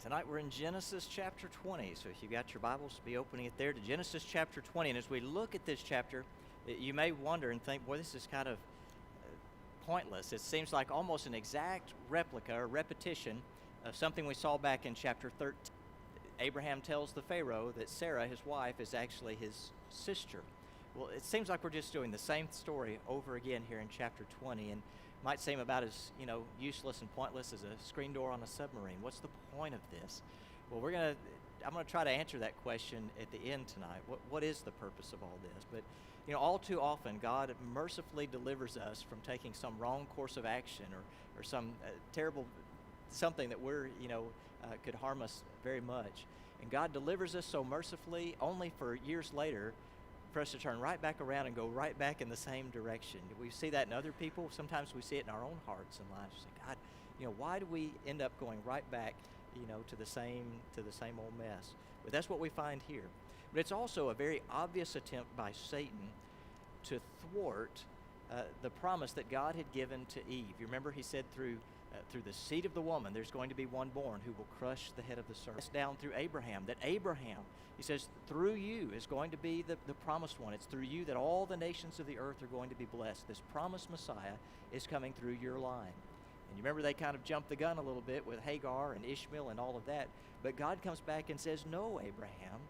Tonight we're in Genesis chapter 20. So if you've got your Bibles, be opening it there to Genesis chapter 20. And as we look at this chapter, you may wonder and think, boy, this is kind of pointless. It seems like almost an exact replica or repetition of something we saw back in chapter 13. Abraham tells the Pharaoh that Sarah, his wife, is actually his sister. Well, it seems like we're just doing the same story over again here in chapter 20, and might seem about as, useless and pointless as a screen door on a submarine. What's the point of this? Well, I'm going to try to answer that question at the end tonight. What is the purpose of all this? But, all too often, God mercifully delivers us from taking some wrong course of action or some terrible something that could harm us very much. And God delivers us so mercifully only for years later for us to turn right back around and go right back in the same direction. We see that in other people. Sometimes we see it in our own hearts and lives. God, why do we end up going right back, to the same old mess? But that's what we find here. But it's also a very obvious attempt by Satan to thwart the promise that God had given to Eve. You remember he said through the seed of the woman, there's going to be one born who will crush the head of the serpent. It's down through Abraham, that Abraham, he says, through you is going to be the promised one. It's through you that all the nations of the earth are going to be blessed. This promised Messiah is coming through your line. And you remember they kind of jumped the gun a little bit with Hagar and Ishmael and all of that. But God comes back and says, no, Abraham,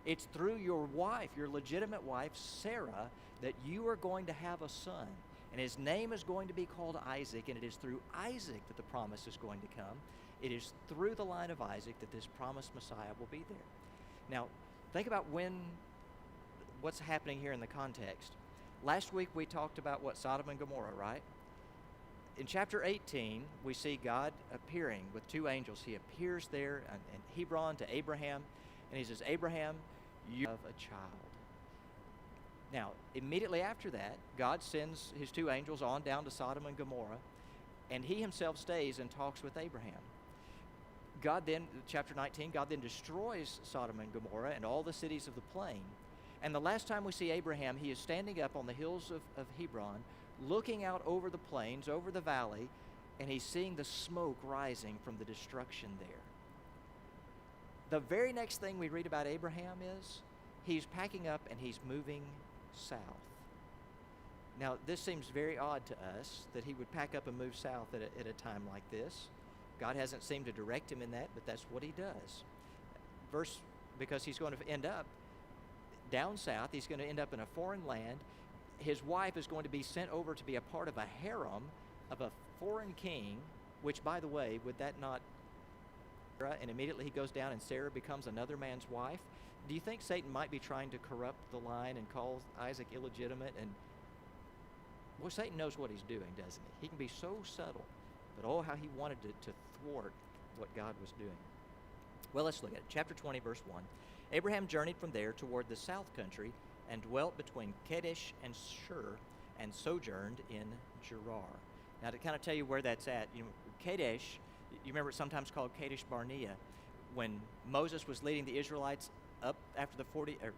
it's through your wife, your legitimate wife, Sarah, that you are going to have a son. And his name is going to be called Isaac, and it is through Isaac that the promise is going to come. It is through the line of Isaac that this promised Messiah will be there. Now, think about what's happening here in the context. Last week we talked about Sodom and Gomorrah, right? In chapter 18, we see God appearing with two angels. He appears there in Hebron to Abraham, and he says, Abraham, you have a child. Now, immediately after that, God sends his two angels on down to Sodom and Gomorrah, and he himself stays and talks with Abraham. God then, chapter 19, God then destroys Sodom and Gomorrah and all the cities of the plain. And the last time we see Abraham, he is standing up on the hills of Hebron, looking out over the plains, over the valley, and he's seeing the smoke rising from the destruction there. The very next thing we read about Abraham is he's packing up and he's moving south. Now, this seems very odd to us that he would pack up and move south at a time like this. God hasn't seemed to direct him in that, but that's what he does. Because he's going to end up down south. He's going to end up in a foreign land. His wife is going to be sent over to be a part of a harem of a foreign king, which, by the way, would that not... And immediately he goes down and Sarah becomes another man's wife. Do you think Satan might be trying to corrupt the line and call Isaac illegitimate? And well, Satan knows what he's doing, doesn't he? He can be so subtle, but oh, how he wanted to thwart what God was doing. Well, let's look at it. Chapter 20, verse 1. Abraham journeyed from there toward the south country and dwelt between Kadesh and Shur and sojourned in Gerar. Now, to kind of tell you where that's at, Kadesh, you remember it's sometimes called Kadesh Barnea. When Moses was leading the Israelites up after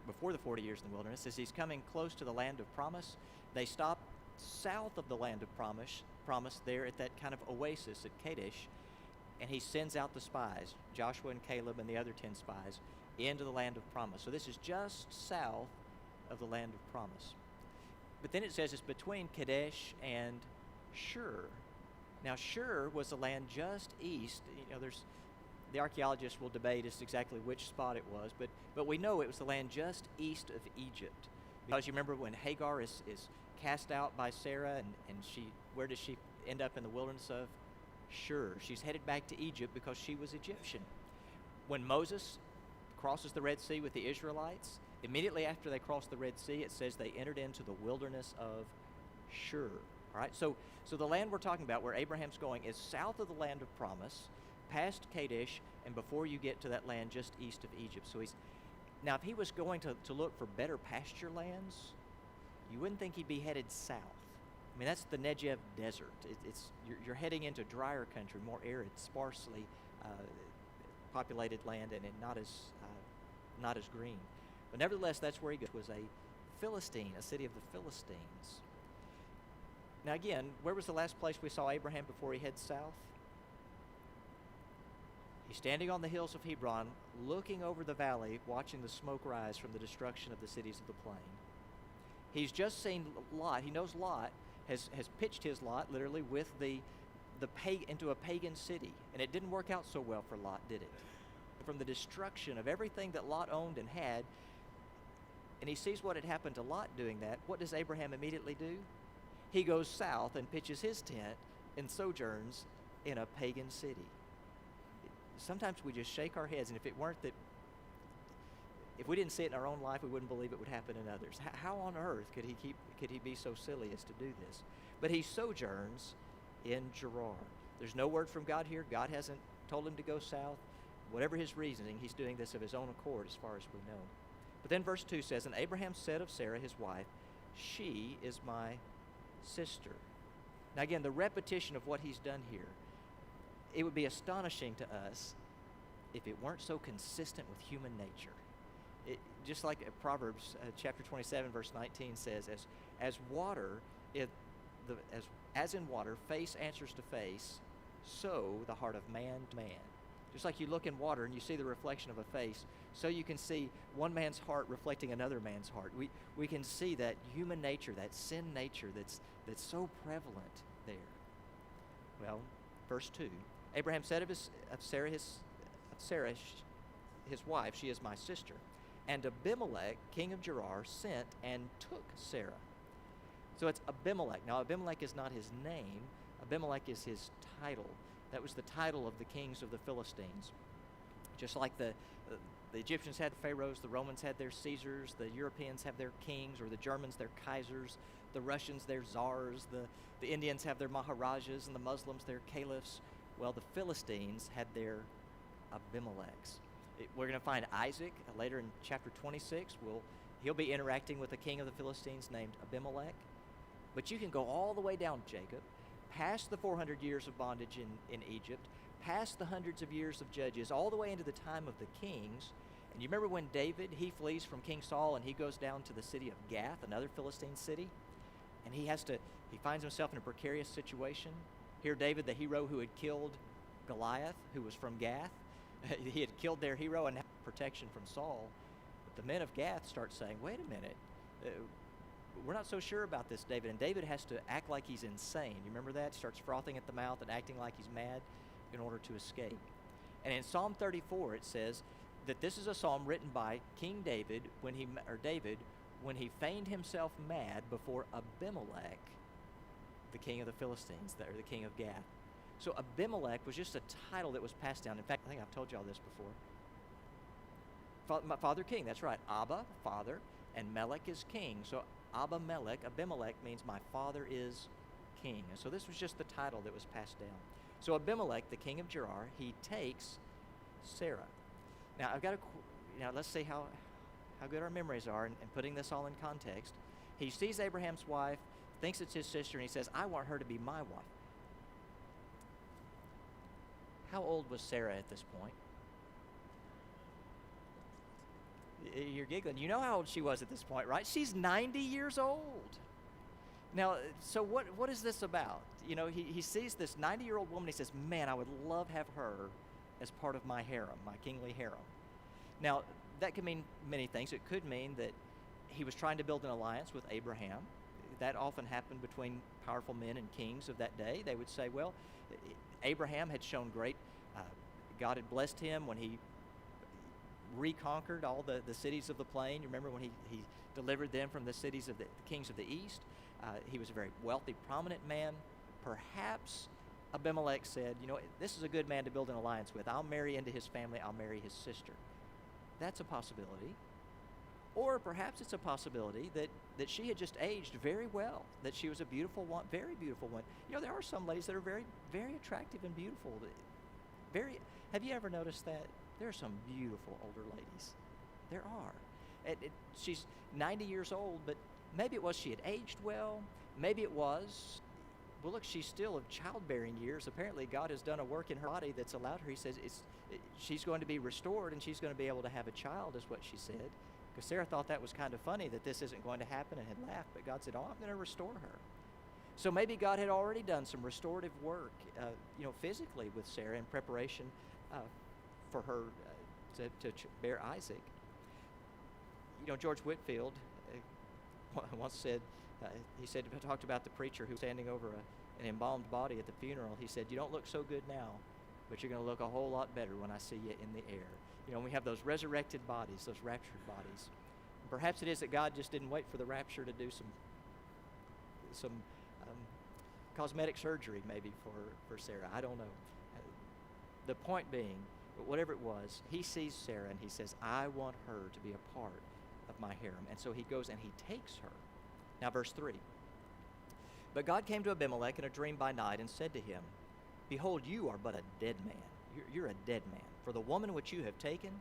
before the 40 years in the wilderness, as he's coming close to the land of promise, they stop south of the land of promise there at that kind of oasis at Kadesh, and he sends out the spies, Joshua and Caleb and the other 10 spies, into the land of promise. So this is just south of the land of promise. But then it says it's between Kadesh and Shur. Now, Shur was the land just east. The archaeologists will debate as exactly which spot it was, but we know it was the land just east of Egypt. Because you remember when Hagar is cast out by Sarah, and where does she end up in the wilderness of? Shur. She's headed back to Egypt because she was Egyptian. When Moses crosses the Red Sea with the Israelites, immediately after they crossed the Red Sea, it says they entered into the wilderness of Shur. All right, so the land we're talking about, where Abraham's going, is south of the land of promise, past Kadesh, and before you get to that land just east of Egypt. So now, if he was going to look for better pasture lands, you wouldn't think he'd be headed south. I mean, that's the Negev Desert. You're heading into drier country, more arid, sparsely populated land, and not as green. But nevertheless, that's where he goes. Was a Philistine, a city of the Philistines. Now again, where was the last place we saw Abraham before he heads south? He's standing on the hills of Hebron, looking over the valley, watching the smoke rise from the destruction of the cities of the plain. He's just seen Lot. He knows Lot has pitched his lot, literally, with into a pagan city. And it didn't work out so well for Lot, did it? From the destruction of everything that Lot owned and had, and he sees what had happened to Lot doing that, what does Abraham immediately do? He goes south and pitches his tent and sojourns in a pagan city. Sometimes we just shake our heads, and if we didn't see it in our own life, we wouldn't believe it would happen in others. How on earth could he be so silly as to do this? But he sojourns in Gerar. There's no word from God here. God hasn't told him to go south. Whatever his reasoning, he's doing this of his own accord as far as we know. But then verse 2 says, "And Abraham said of Sarah his wife, 'She is my sister.'" Now again, the repetition of what he's done here, it would be astonishing to us if it weren't so consistent with human nature. Just like Proverbs chapter 27 verse 19 says, as water, as in water, face answers to face, so the heart of man to man. Just like you look in water and you see the reflection of a face, so you can see one man's heart reflecting another man's heart. We can see that human nature, that sin nature that's so prevalent there. Well, verse 2, Abraham said of Sarah his wife, "She is my sister." And Abimelech, king of Gerar, sent and took Sarah. So it's Abimelech. Now, Abimelech is not his name. Abimelech is his title. That was the title of the kings of the Philistines. Just like the Egyptians had pharaohs, the Romans had their Caesars, the Europeans have their kings, or the Germans their Kaisers, the Russians their czars, the Indians have their Maharajas, and the Muslims their caliphs. Well, the Philistines had their Abimelechs. We're going to find Isaac later in chapter 26. He'll be interacting with a king of the Philistines named Abimelech. But you can go all the way down, Jacob, past the 400 years of bondage in Egypt, past the hundreds of years of judges, all the way into the time of the kings. And you remember when David, he flees from King Saul and he goes down to the city of Gath, another Philistine city, and he finds himself in a precarious situation. Here David, the hero who had killed Goliath, who was from Gath, he had killed their hero and had protection from Saul. But the men of Gath start saying, "Wait a minute, we're not so sure about this, David." And David has to act like he's insane. You remember that? He starts frothing at the mouth and acting like he's mad in order to escape. And in Psalm 34, it says that this is a psalm written by King David when he feigned himself mad before Abimelech, the king of the Philistines, or the king of Gath. So Abimelech was just a title that was passed down. In fact, I think I've told you all this before. Father king, that's right. Abba, father, and Melech is king. So Abimelech means my father is king. And so this was just the title that was passed down. So Abimelech, the king of Gerar, he takes Sarah. Now let's see how good our memories are in putting this all in context. He sees Abraham's wife, thinks it's his sister, and he says, "I want her to be my wife." How old was Sarah at this point? You're giggling. You know how old she was at this point, right? She's 90 years old. Now, so what is this about? You know, he sees this 90-year-old woman. He says, "Man, I would love to have her as part of my harem, my kingly harem." Now, that could mean many things. It could mean that he was trying to build an alliance with Abraham. That often happened between powerful men and kings of that day. They would say, well, Abraham had shown great, God had blessed him when he reconquered all the cities of the plain. You remember when he delivered them from the cities of the kings of the east. He was a very wealthy, prominent man. Perhaps Abimelech said, you know, this is a good man to build an alliance with. I'll marry into his family. I'll marry his sister. That's a possibility. Or perhaps it's a possibility that she had just aged very well, that she was a beautiful one, very beautiful one. You know, there are some ladies that are very, very attractive and beautiful. Have you ever noticed that? There are some beautiful older ladies. There are. She's 90 years old, but maybe it was she had aged well. Maybe it was, well, look, she's still of childbearing years. Apparently, God has done a work in her body that's allowed her. He says she's going to be restored and she's going to be able to have a child, is what she said. Because Sarah thought that was kind of funny that this isn't going to happen and had laughed. But God said, oh, I'm going to restore her. So maybe God had already done some restorative work, physically with Sarah in preparation for her to bear Isaac. You know, George Whitefield once said, he talked about the preacher who was standing over an embalmed body at the funeral. He said, "You don't look so good now, but you're going to look a whole lot better when I see you in the air." You know, we have those resurrected bodies, those raptured bodies. Perhaps it is that God just didn't wait for the rapture to do some cosmetic surgery maybe for Sarah. I don't know. The point being, whatever it was, he sees Sarah and he says, "I want her to be a part of my harem." And so he goes and he takes her. Now verse 3. But God came to Abimelech in a dream by night and said to him, "Behold, you are but a dead man. You're a dead man. For the woman which you have taken,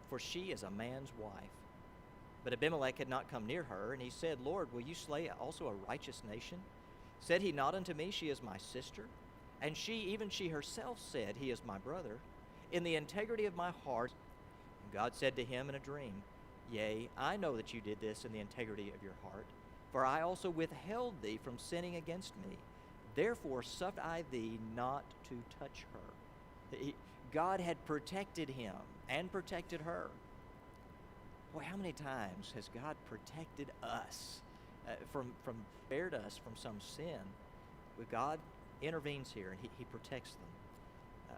for she is a man's wife." But Abimelech had not come near her, and he said, "Lord, will you slay also a righteous nation? Said he not unto me, She is my sister? And even she herself said, He is my brother. In the integrity of my heart." And God said to him in a dream, "Yea, I know that you did this in the integrity of your heart, for I also withheld thee from sinning against me. Therefore suffered I thee not to touch her." God had protected him and protected her. Boy, how many times has God protected us spared us from some sin? But God intervenes here and he protects them.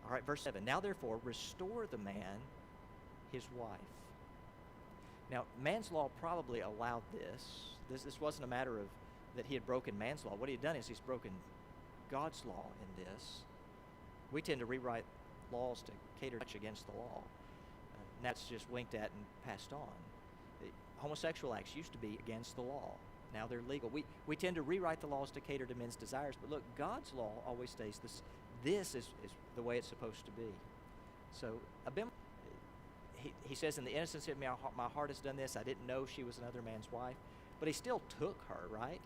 All right, verse 7. Now therefore restore the man his wife. Now, man's law probably allowed this. This wasn't a matter of that he had broken man's law. What he had done is he's broken God's law in this. We tend to rewrite laws to cater much against the law. And that's just winked at and passed on. Homosexual acts used to be against the law. Now they're legal. We tend to rewrite the laws to cater to men's desires, but look, God's law always stays this. This is the way it's supposed to be. So Abimelech, he says, "In the innocence of my heart has done this. I didn't know she was another man's wife." But he still took her, right?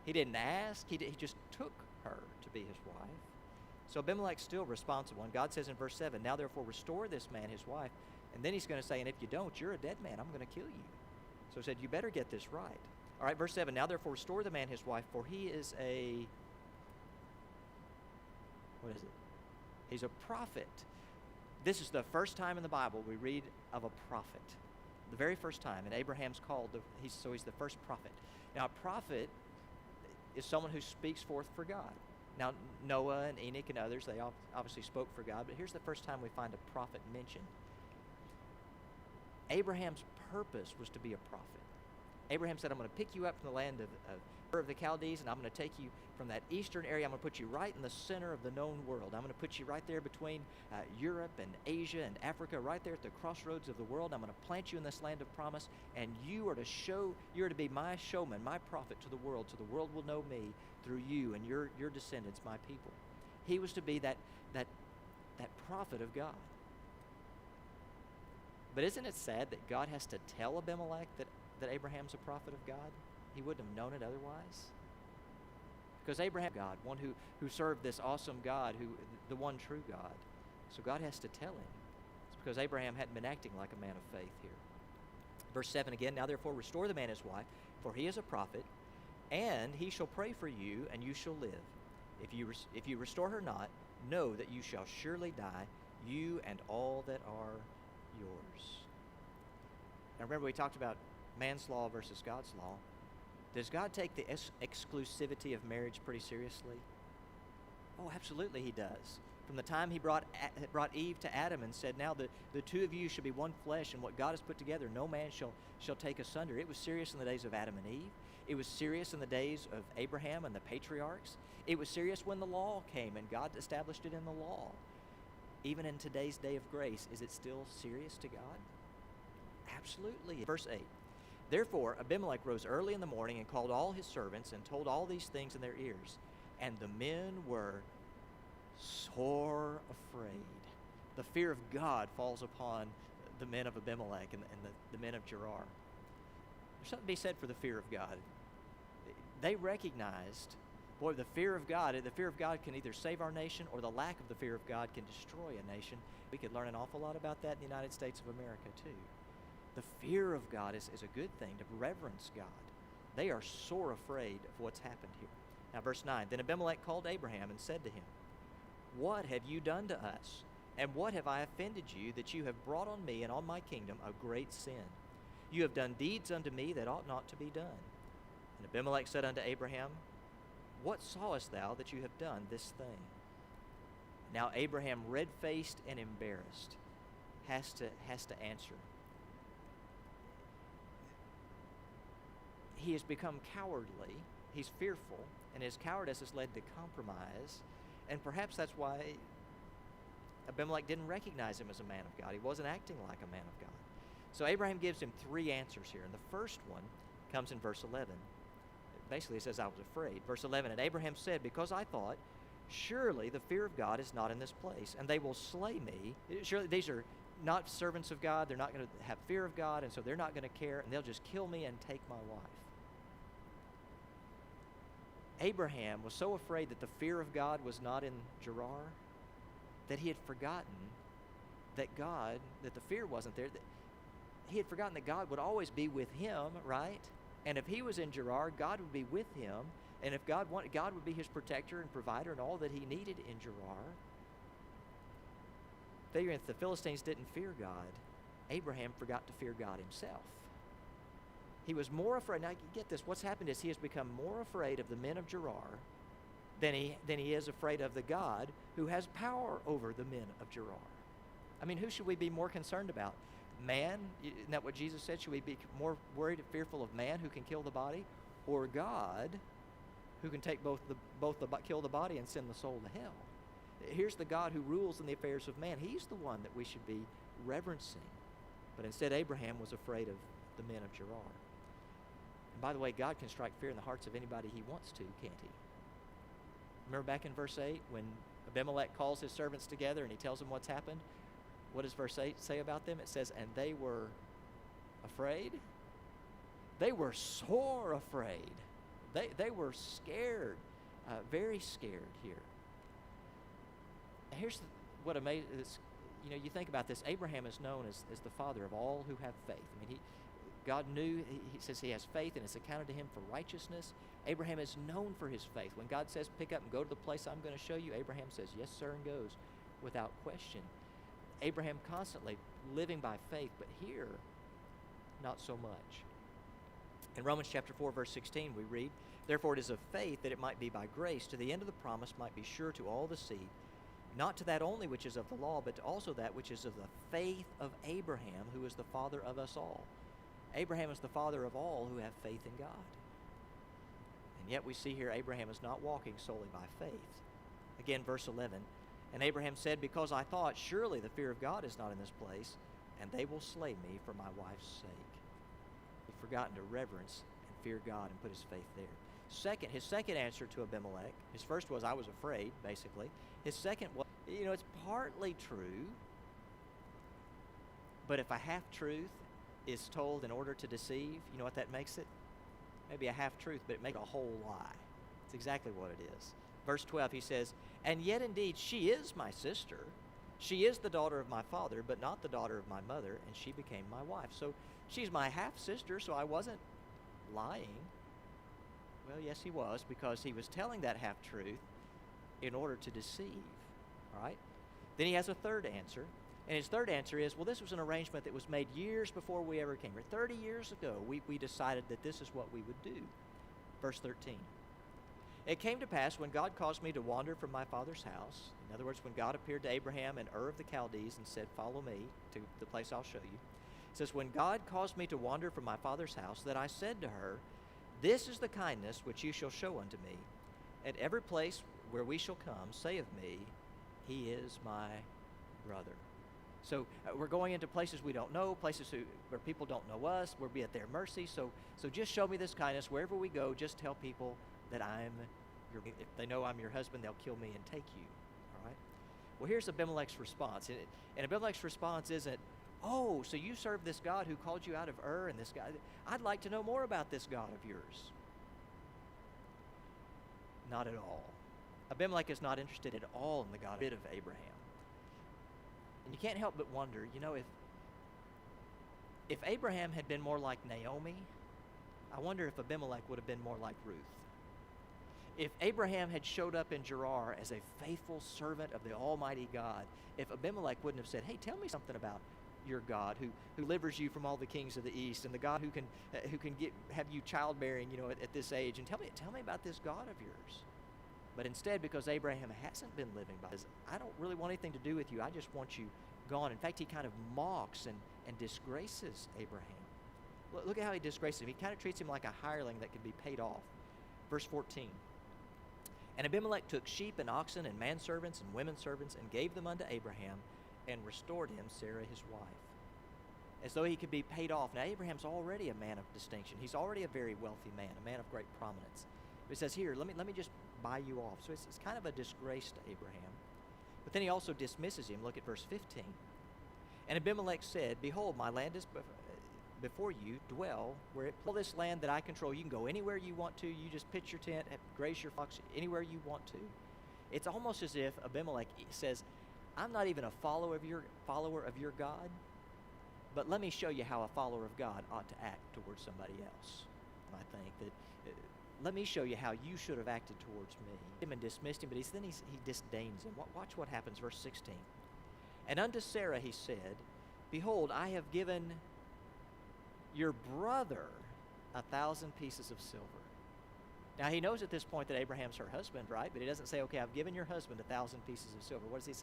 He didn't ask. He just took her to be his wife. So Abimelech's still responsible. And God says in verse 7, "Now therefore restore this man his wife." And then he's going to say, "And if you don't, you're a dead man. I'm going to kill you." So he said, "You better get this right." All right, verse 7, "Now therefore restore the man his wife, for he is what is it? He's a prophet." This is the first time in the Bible we read of a prophet. The very first time. And Abraham's called, he's the first prophet. Now a prophet is someone who speaks forth for God. Now Noah and Enoch and others, they obviously spoke for God, but here's the first time we find a prophet mentioned. Abraham's purpose was to be a prophet. Abraham said, "I'm going to pick you up from the land of the Chaldees, and I'm going to take you from that eastern area. I'm going to put you right in the center of the known world. I'm going to put you right there between Europe and Asia and Africa, right there at the crossroads of the world. I'm going to plant you in this land of promise, and you are to be my showman, my prophet to the world, so the world will know me through you and your descendants, my people." He was to be that prophet of God. But isn't it sad that God has to tell Abimelech that Abraham's a prophet of God? He wouldn't have known it otherwise. Because Abraham, God, one who served this awesome God, the one true God. So God has to tell him. It's because Abraham hadn't been acting like a man of faith here. Verse 7 again, "Now therefore restore the man his wife, for he is a prophet, and he shall pray for you, and you shall live. If you restore her not, know that you shall surely die, you and all that are yours." Now remember, we talked about man's law versus God's law. Does God take the exclusivity of marriage pretty seriously? Oh, absolutely he does. From the time he brought Eve to Adam and said, "Now the two of you shall be one flesh, and what God has put together, no man shall take asunder." It was serious in the days of Adam and Eve. It was serious in the days of Abraham and the patriarchs. It was serious when the law came and God established it in the law. Even in today's day of grace, is it still serious to God? Absolutely. Verse 8. "Therefore Abimelech rose early in the morning and called all his servants and told all these things in their ears. And the men were sore afraid." The fear of God falls upon the men of Abimelech and the men of Gerar. There's something to be said for the fear of God. They recognized, boy, the fear of God can either save our nation, or the lack of the fear of God can destroy a nation. We could learn an awful lot about that in the United States of America too. The fear of God is a good thing, to reverence God. They are sore afraid of what's happened here. Now verse 9, "Then Abimelech called Abraham and said to him, What have you done to us? And what have I offended you, that you have brought on me and on my kingdom a great sin? You have done deeds unto me that ought not to be done. And Abimelech said unto Abraham, What sawest thou that you have done this thing? Now Abraham, red-faced and embarrassed, has to answer. He has become cowardly. He's fearful, and his cowardice has led to compromise. And perhaps that's why Abimelech didn't recognize him as a man of God. He wasn't acting like a man of God. So Abraham gives him three answers here. And the first one comes in verse 11. Basically, it says, I was afraid. Verse 11, And Abraham said, Because I thought, surely the fear of God is not in this place, and they will slay me. Surely these are not servants of God. They're not going to have fear of God, and so they're not going to care, and they'll just kill me and take my wife. Abraham was so afraid that the fear of God was not in Gerar that he had forgotten that the fear wasn't there. That he had forgotten that God would always be with him, right? And if he was in Gerar, God would be with him. And if God wanted, God would be his protector and provider and all that he needed in Gerar. Figuring if the Philistines didn't fear God, Abraham forgot to fear God himself. He was more afraid. Now, get this. What's happened is he has become more afraid of the men of Gerar than he is afraid of the God who has power over the men of Gerar. I mean, who should we be more concerned about? Man? Isn't that what Jesus said? Should we be more worried and fearful of man who can kill the body, or God who can take kill the body and send the soul to hell? Here's the God who rules in the affairs of man. He's the one that we should be reverencing. But instead, Abraham was afraid of the men of Gerar. And by the way, God can strike fear in the hearts of anybody he wants to, can't he? Remember back in verse 8 when Abimelech calls his servants together and he tells them what's happened? What does verse 8 say about them? It says, and they were afraid. They were sore afraid. They were scared, very scared here. And here's what amazes, you think about this. Abraham is known as the father of all who have faith. I mean, God knew, he says he has faith and it's accounted to him for righteousness. Abraham is known for his faith. When God says, pick up and go to the place I'm going to show you, Abraham says, yes, sir, and goes without question. Abraham constantly living by faith, but here, not so much. In Romans chapter 4, verse 16, we read, therefore it is of faith that it might be by grace, to the end of the promise might be sure to all the seed, not to that only which is of the law, but to also that which is of the faith of Abraham, who is the father of us all. Abraham is the father of all who have faith in God. And yet we see here Abraham is not walking solely by faith. Again, verse 11, and Abraham said, because I thought, surely the fear of God is not in this place, and they will slay me for my wife's sake. He'd forgotten to reverence and fear God and put his faith there. His second answer to Abimelech, his first was, I was afraid, basically. His second was, it's partly true, but if a half-truth is told in order to deceive, you know what that makes it? Maybe a half-truth, but it makes a whole lie. It's exactly what it is. Verse 12, he says, and yet indeed she is my sister. She is the daughter of my father, but not the daughter of my mother, and she became my wife. So she's my half-sister, so I wasn't lying. Well, yes, he was, because he was telling that half-truth in order to deceive, all right? Then he has a third answer, and his third answer is, well, this was an arrangement that was made years before we ever came here. 30 years ago, we decided that this is what we would do. Verse 13. It came to pass when God caused me to wander from my father's house, in other words, when God appeared to Abraham in Ur of the Chaldees and said, follow me to the place I'll show you. It says, when God caused me to wander from my father's house, that I said to her, this is the kindness which you shall show unto me. At every place where we shall come, say of me, he is my brother. So we're going into places we don't know, places where people don't know us, we'll be at their mercy. So just show me this kindness. Wherever we go, just tell people that if they know I'm your husband, they'll kill me and take you. All right? Well, here's Abimelech's response. And Abimelech's response isn't, oh, so you serve this God who called you out of Ur, and this guy, I'd like to know more about this God of yours. Not at all. Abimelech is not interested at all in the God of Abraham. And you can't help but wonder, if Abraham had been more like Naomi, I wonder if Abimelech would have been more like Ruth. If Abraham had showed up in Gerar as a faithful servant of the Almighty God, if Abimelech wouldn't have said, hey, tell me something about your God who delivers you from all the kings of the east, and the God who can have you childbearing, at this age, and tell me about this God of yours. But instead, because Abraham hasn't been living by this, I don't really want anything to do with you. I just want you gone. In fact, he kind of mocks and disgraces Abraham. Look at how he disgraces him. He kind of treats him like a hireling that could be paid off. Verse 14. And Abimelech took sheep and oxen and manservants and women servants and gave them unto Abraham, and restored him Sarah his wife, as though he could be paid off. Now Abraham's already a man of distinction. He's already a very wealthy man, a man of great prominence. But he says, here, let me just buy you off. So it's kind of a disgrace to Abraham. But then he also dismisses him. Look at verse 15. And Abimelech said, behold, my land is before you, dwell where it all this land that I control. You can go anywhere you want to. You just pitch your tent, graze your flocks anywhere you want to. It's almost as if Abimelech says, I'm not even a follower of your God, but let me show you how a follower of God ought to act towards somebody else. I think that let me show you how you should have acted towards me. Him and dismissed him, but he disdains him. Watch what happens, verse 16. And unto Sarah he said, behold, I have given your brother 1,000 pieces of silver. Now he knows at this point that Abraham's her husband, right? But he doesn't say, okay, I've given your husband 1,000 pieces of silver. What does he say?